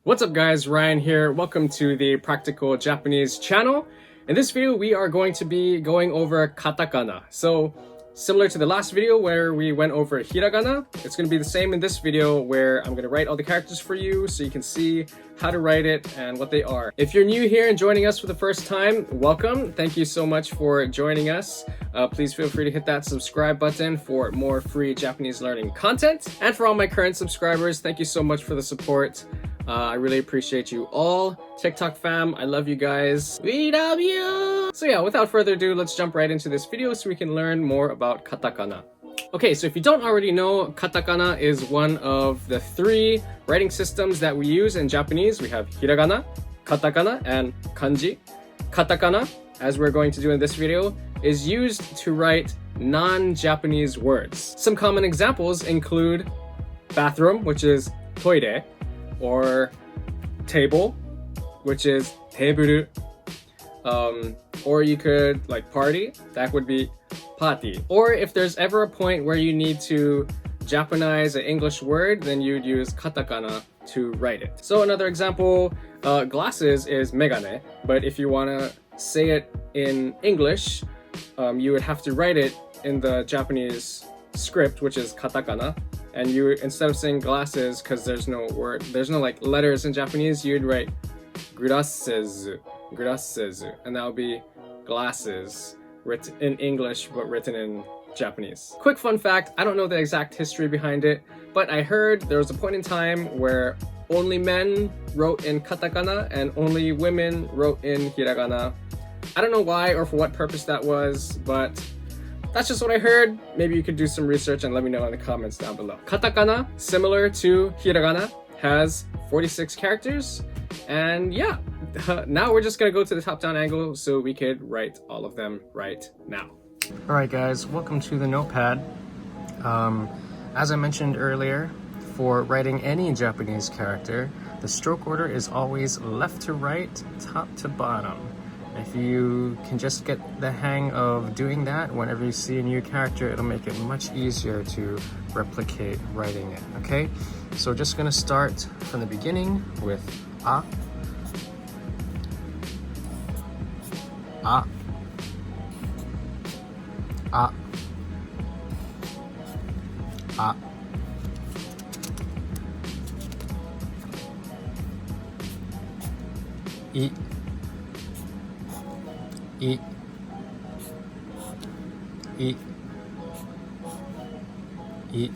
What's up guys, Ryan here. Welcome to the Practical Japanese channel. In this video, we are going to be going over katakana. So similar to the last video where we went over hiragana, it's going to be the same in this video where I'm going to write all the characters for you so you can see how to write it and what they are. If you're new here and joining us for the first time, welcome. Thank you so much for joining us. Please feel free to hit that subscribe button for more free Japanese learning content. And for all my current subscribers, thank you so much for the support. I really appreciate you all. TikTok fam, I love you guys. We love you! So yeah, without further ado, let's jump right into this video so we can learn more about katakana. Okay, so if you don't already know, katakana is one of the three writing systems that we use in Japanese. We have hiragana, katakana, and kanji. Katakana, as we're going to do in this video, is used to write non-Japanese words. Some common examples include bathroom, which is toire, or table, which is teburu, or you could like party, that would be party. Or if there's ever a point where you need to Japanize an English word, then you'd use katakana to write it. So another example, glasses is megane, but if you want to say it in English, you would have to write it in the Japanese script, which is katakana. And you, instead of saying glasses, because there's no like letters in Japanese, you'd write glasses, and that would be glasses, written in English but written in Japanese. Quick fun fact, I don't know the exact history behind it, but I heard there was a point in time where only men wrote in katakana and only women wrote in hiragana. I don't know why or for what purpose that was, but that's just what I heard. Maybe you could do some research and let me know in the comments down below. Katakana, similar to hiragana, has 46 characters. And yeah, now we're just gonna go to the top-down angle so we could write all of them right now. All right guys, welcome to the notepad. As I mentioned earlier, for writing any Japanese character, the stroke order is always left to right, top to bottom. If you can just get the hang of doing that, whenever you see a new character, it'll make it much easier to replicate writing it, okay? So just gonna start from the beginning with a, a, a, a, I, I, I, I, U, U, U, U, E, E,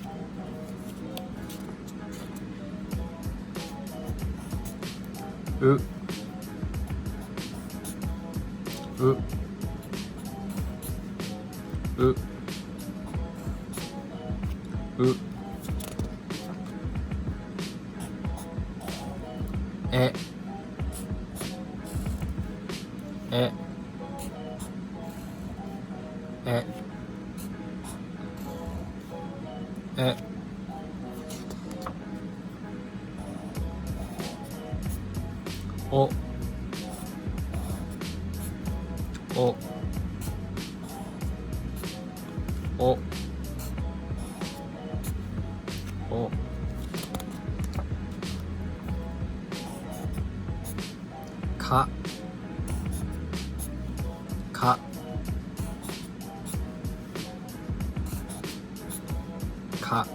O, O, O, O, ka, ka, ka,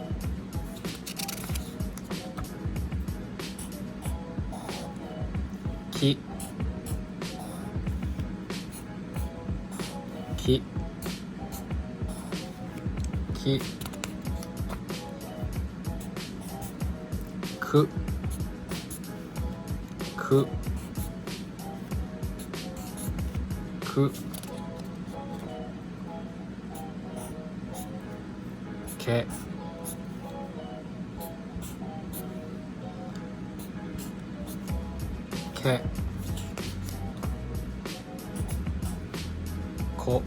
ki, ki, ki, ku, ku, ku, ke, ke, ko,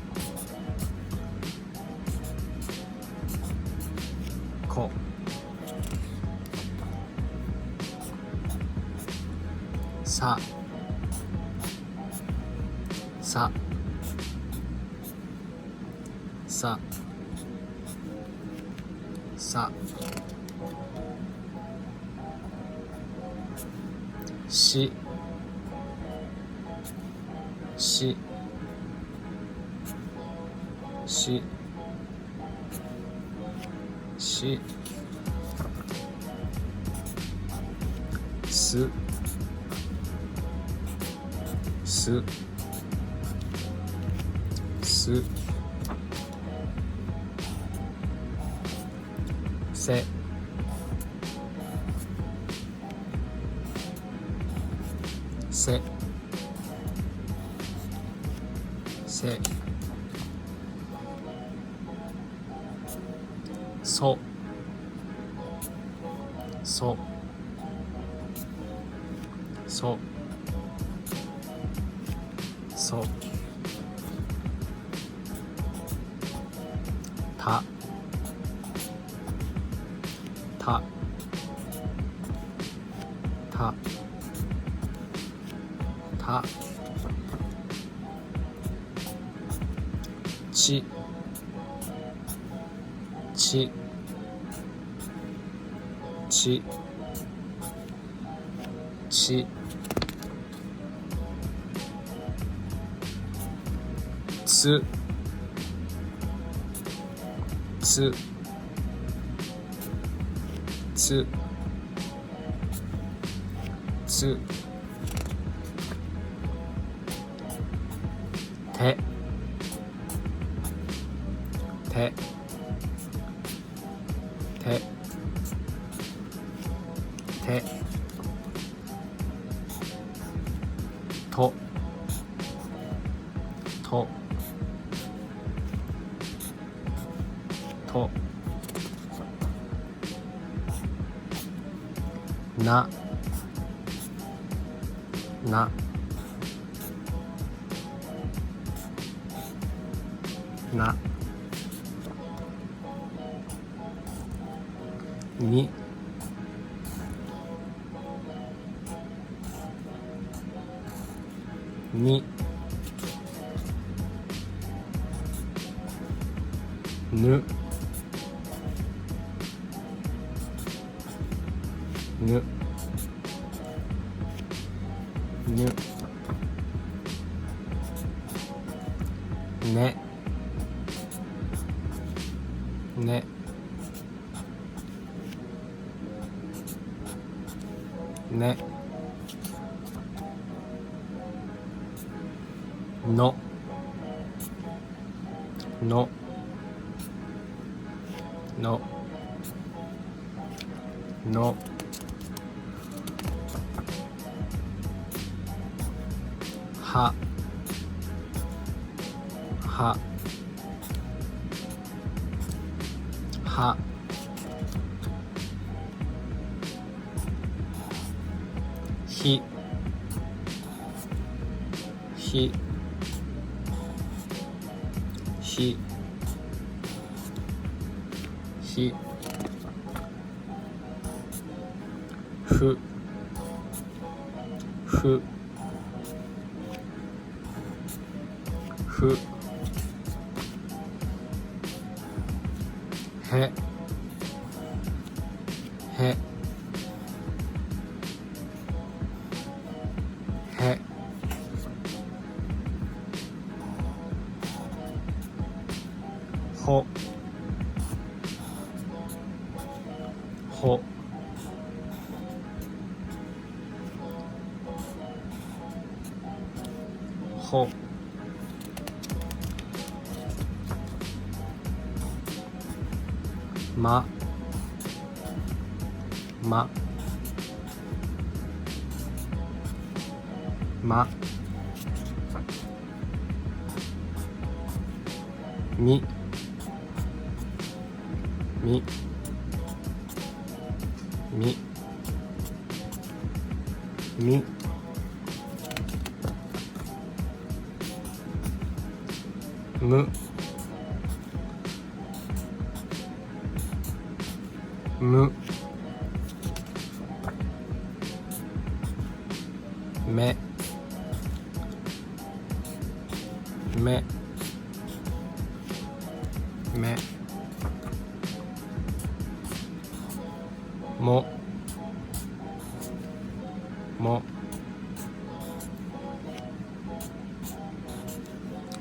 ko, sa, sa, sa, sa, ししししすすすせせせそそそそたたたたちちちちつつつつててててとととなななににぬぬぬねねねののののはははひひひひふふふへへへほほほまままみみみみむむめめめもも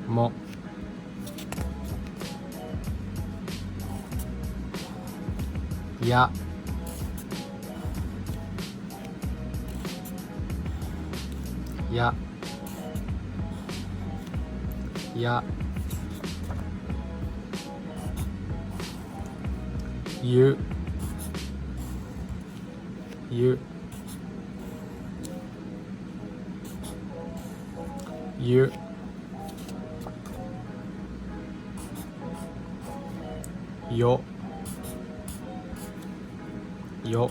もやややゆゆゆよよ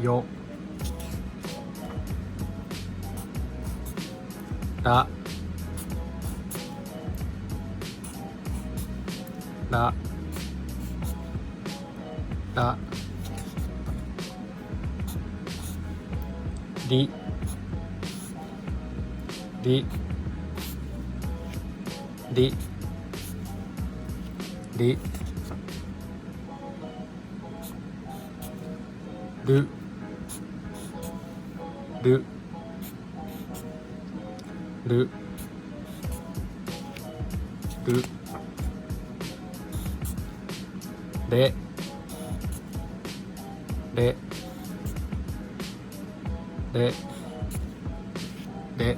よらららりりりりるるるるれれれれ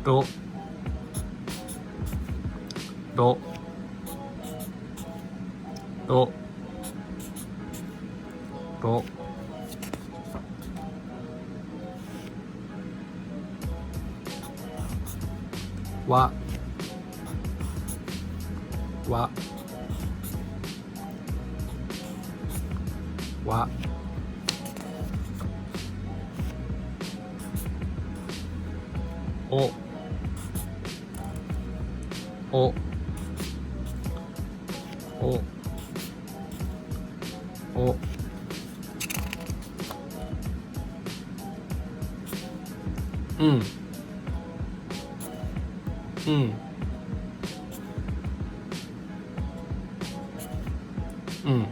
ろろろろわわわおおおおうんうんうん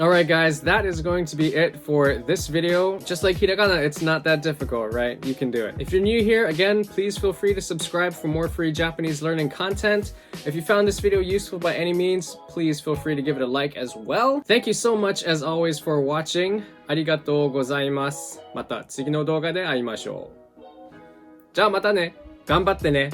Alright guys, that is going to be it for this video. Just like hiragana, it's not that difficult, right? You can do it. If you're new here, again, please feel free to subscribe for more free Japanese learning content. If you found this video useful by any means, please feel free to give it a like as well. Thank you so much as always for watching. ありがとうございます。また次の動画で会いましょう。じゃあまたね。頑張ってね。